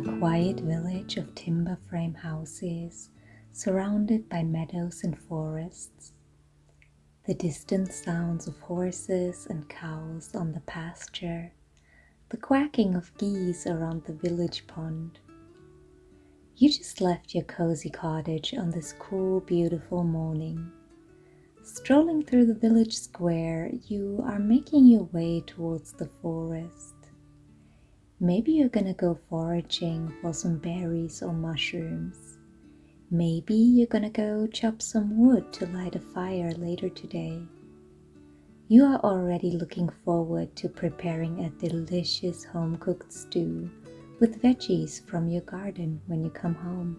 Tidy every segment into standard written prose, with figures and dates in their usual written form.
quiet village of timber frame houses surrounded by meadows and forests. The distant sounds of horses and cows on the pasture, the quacking of geese around the village pond. You just left your cozy cottage on this cool, beautiful morning. Strolling through the village square, you are making your way towards the forest. Maybe you're gonna go foraging for some berries or mushrooms. Maybe you're gonna go chop some wood to light a fire later today. You are already looking forward to preparing a delicious home-cooked stew with veggies from your garden when you come home.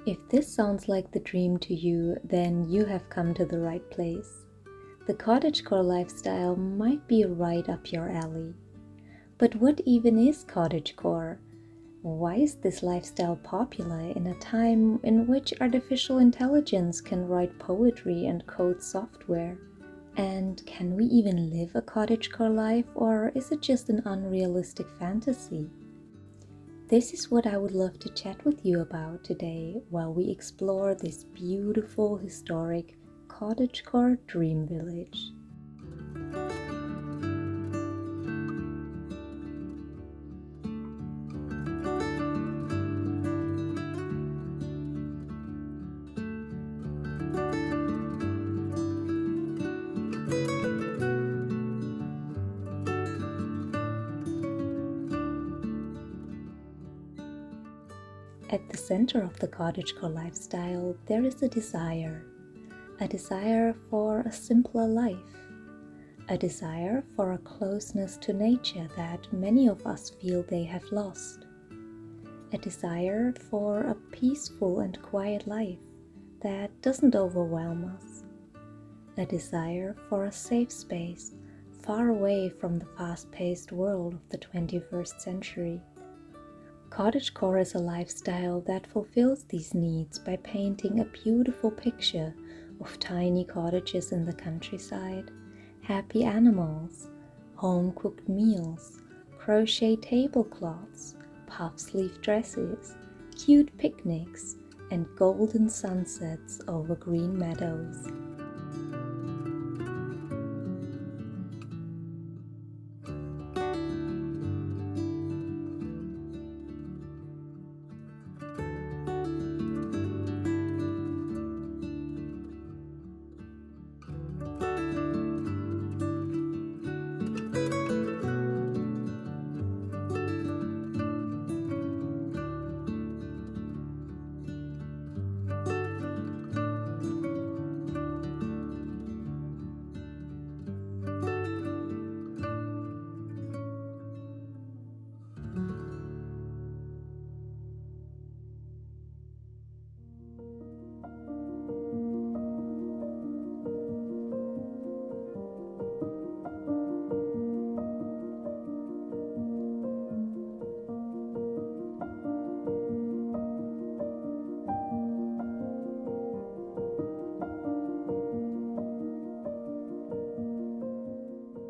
If this sounds like the dream to you, then you have come to the right place. The cottagecore lifestyle might be right up your alley. But what even is cottagecore? Why is this lifestyle popular in a time in which artificial intelligence can write poetry and code software? And can we even live a cottagecore life, or is it just an unrealistic fantasy? This is what I would love to chat with you about today while we explore this beautiful, historic cottagecore dream village. At the center of the cottagecore lifestyle, there is a desire for a simpler life, a desire for a closeness to nature that many of us feel they have lost, a desire for a peaceful and quiet life that doesn't overwhelm us, a desire for a safe space far away from the fast-paced world of the 21st century. Cottagecore is a lifestyle that fulfills these needs by painting a beautiful picture of tiny cottages in the countryside, happy animals, home-cooked meals, crochet tablecloths, puff-sleeve dresses, cute picnics, and golden sunsets over green meadows.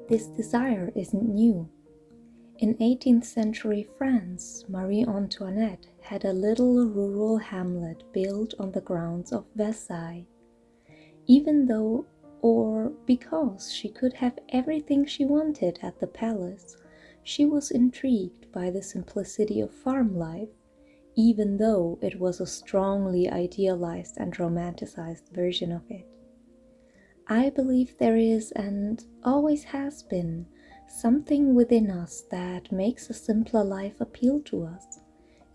This desire isn't new. In 18th century France, Marie Antoinette had a little rural hamlet built on the grounds of Versailles. Even though, or because she could have everything she wanted at the palace, she was intrigued by the simplicity of farm life, even though it was a strongly idealized and romanticized version of it. I believe there is, and always has been, something within us that makes a simpler life appeal to us,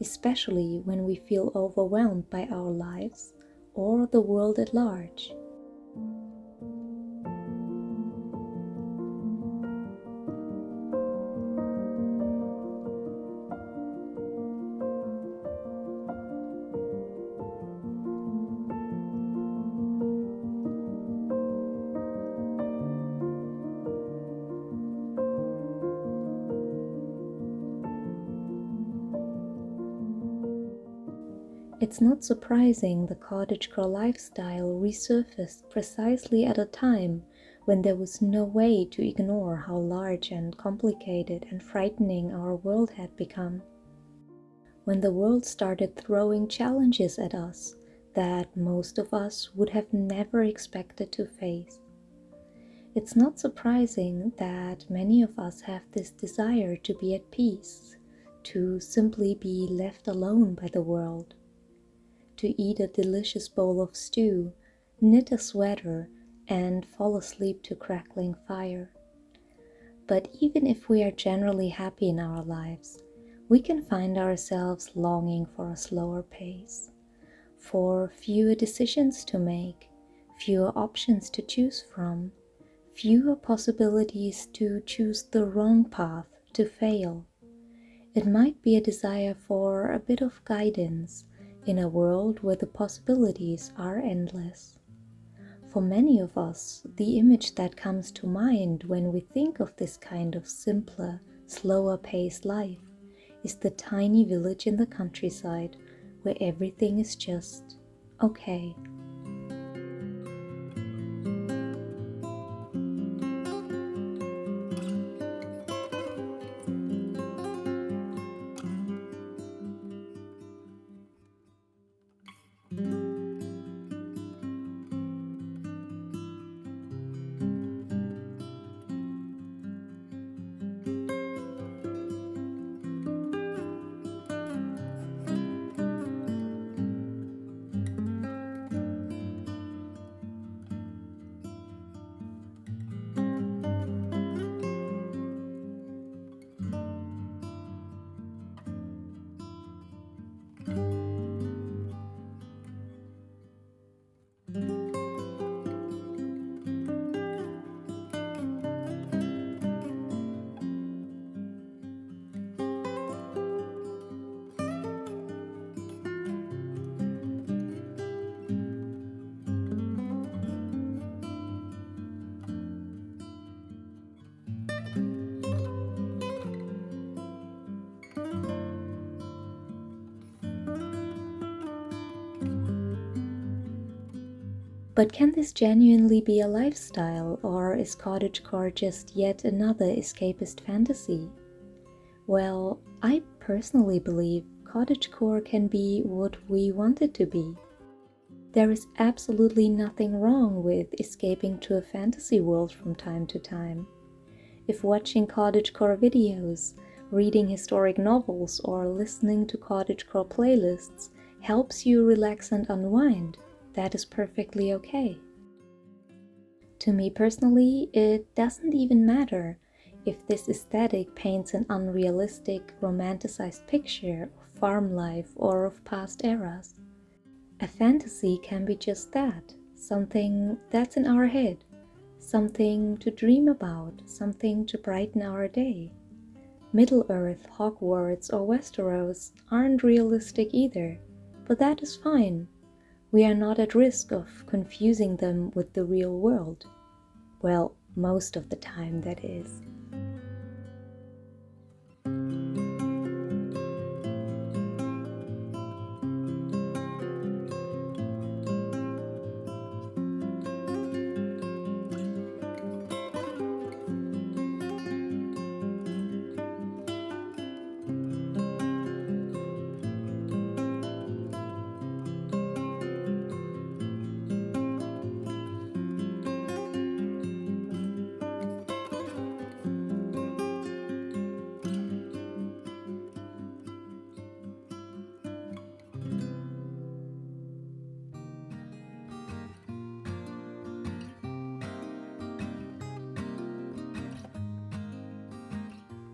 especially when we feel overwhelmed by our lives or the world at large. It's not surprising the cottagecore lifestyle resurfaced precisely at a time when there was no way to ignore how large and complicated and frightening our world had become. when the world started throwing challenges at us that most of us would have never expected to face. It's not surprising that many of us have this desire to be at peace, to simply be left alone by the world, to eat a delicious bowl of stew, knit a sweater, and fall asleep to crackling fire. But even if we are generally happy in our lives, we can find ourselves longing for a slower pace, for fewer decisions to make, fewer options to choose from, fewer possibilities to choose the wrong path, to fail. It might be a desire for a bit of guidance in a world where the possibilities are endless. For many of us, the image that comes to mind when we think of this kind of simpler, slower paced life is the tiny village in the countryside where everything is just okay. But can this genuinely be a lifestyle, or is cottagecore just yet another escapist fantasy? Well, I personally believe cottagecore can be what we want it to be. There is absolutely nothing wrong with escaping to a fantasy world from time to time. If watching cottagecore videos, reading historic novels, or listening to cottagecore playlists helps you relax and unwind, that is perfectly okay. To me personally, it doesn't even matter if this aesthetic paints an unrealistic, romanticized picture of farm life or of past eras. A fantasy can be just that, something that's in our head, something to dream about, something to brighten our day. Middle-earth, Hogwarts, or Westeros aren't realistic either, but that is fine. We are not at risk of confusing them with the real world. Well, most of the time, that is.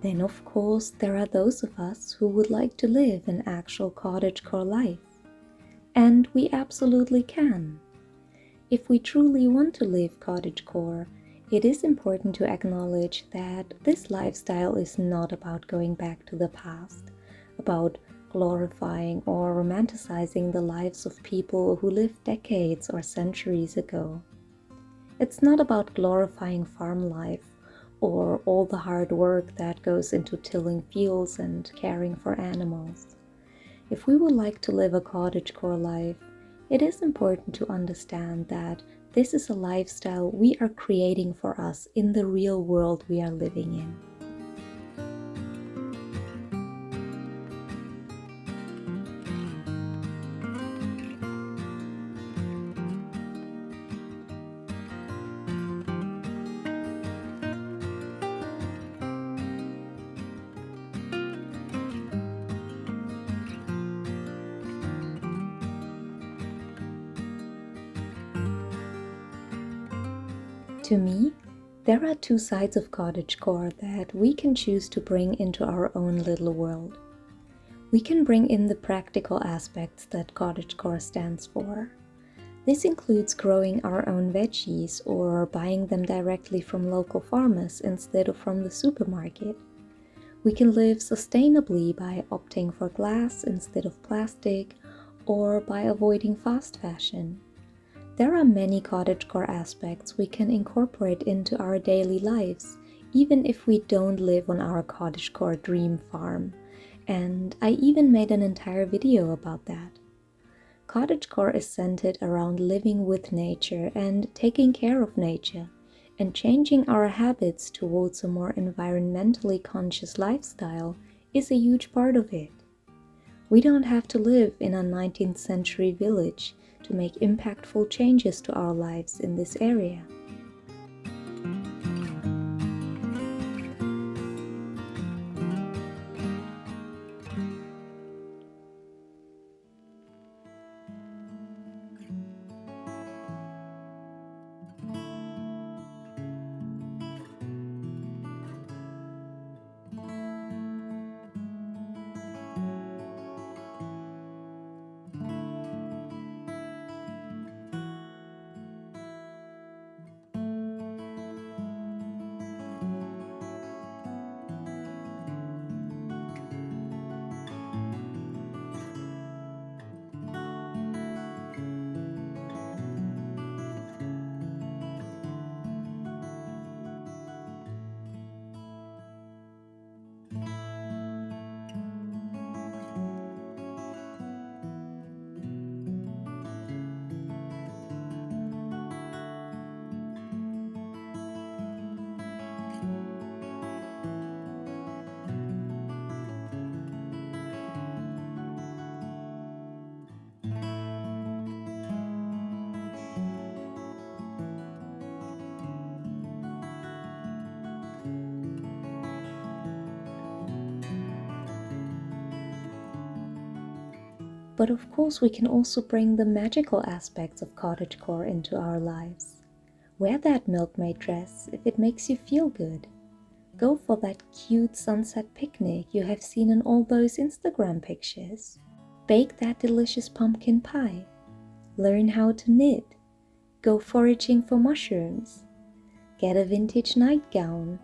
Then of course there are those of us who would like to live an actual cottagecore life. And we absolutely can. If we truly want to live cottagecore, it is important to acknowledge that this lifestyle is not about going back to the past, about glorifying or romanticizing the lives of people who lived decades or centuries ago. It's not about glorifying farm life or all the hard work that goes into tilling fields and caring for animals. If we would like to live a cottagecore life, it is important to understand that this is a lifestyle we are creating for us in the real world we are living in. To me, there are two sides of cottagecore that we can choose to bring into our own little world. We can bring in the practical aspects that cottagecore stands for. This includes growing our own veggies or buying them directly from local farmers instead of from the supermarket. We can live sustainably by opting for glass instead of plastic or by avoiding fast fashion. There are many cottagecore aspects we can incorporate into our daily lives, even if we don't live on our cottagecore dream farm. And I even made an entire video about that. Cottagecore is centered around living with nature and taking care of nature, and changing our habits towards a more environmentally conscious lifestyle is a huge part of it. We don't have to live in a 19th century village to make impactful changes to our lives in this area. But of course, we can also bring the magical aspects of cottagecore into our lives. Wear that milkmaid dress if it makes you feel good. Go for that cute sunset picnic you have seen in all those Instagram pictures. Bake that delicious pumpkin pie. Learn how to knit. Go foraging for mushrooms. Get a vintage nightgown.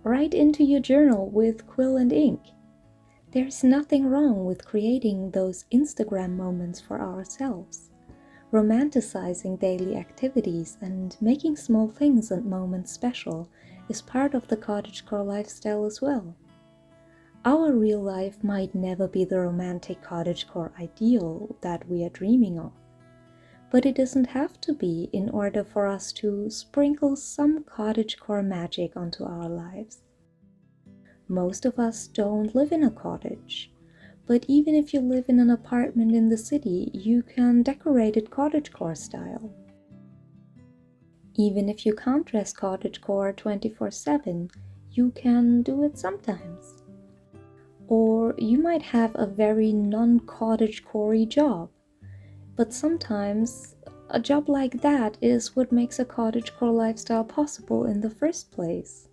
Write into your journal with quill and ink. There's nothing wrong with creating those Instagram moments for ourselves. Romanticizing daily activities and making small things and moments special is part of the cottagecore lifestyle as well. Our real life might never be the romantic cottagecore ideal that we are dreaming of, but it doesn't have to be in order for us to sprinkle some cottagecore magic onto our lives. Most of us don't live in a cottage, but even if you live in an apartment in the city, you can decorate it cottagecore style. Even if you can't dress cottagecore 24/7, you can do it sometimes. Or you might have a very non-cottagecore job, but sometimes a job like that is what makes a cottagecore lifestyle possible in the first place.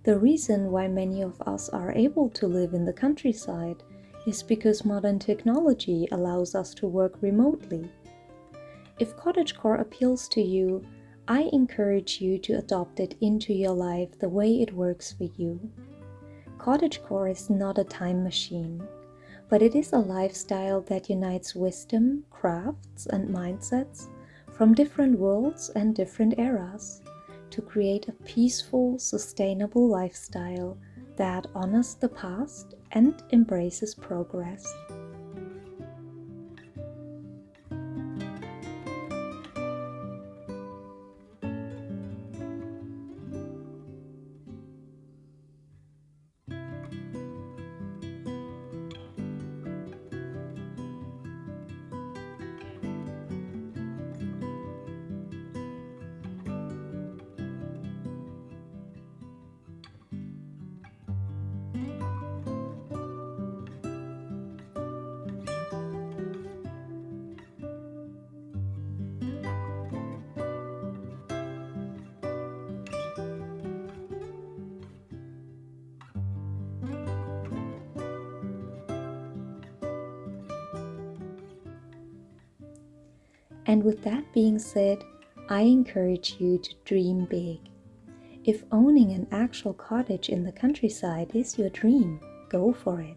The reason why many of us are able to live in the countryside is because modern technology allows us to work remotely. If cottagecore appeals to you, I encourage you to adopt it into your life the way it works for you. Cottagecore is not a time machine, but it is a lifestyle that unites wisdom, crafts, and mindsets from different worlds and different eras, to create a peaceful, sustainable lifestyle that honors the past and embraces progress. And with that being said, I encourage you to dream big. If owning an actual cottage in the countryside is your dream, go for it.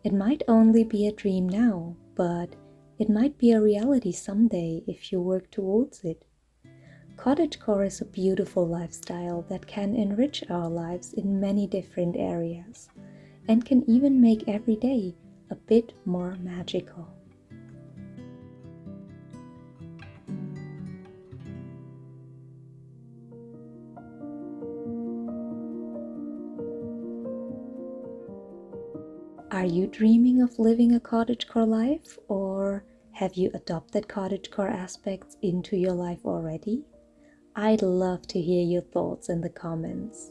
It might only be a dream now, but it might be a reality someday if you work towards it. Cottagecore is a beautiful lifestyle that can enrich our lives in many different areas and can even make every day a bit more magical. Are you dreaming of living a cottagecore life, or have you adopted cottagecore aspects into your life already? I'd love to hear your thoughts in the comments.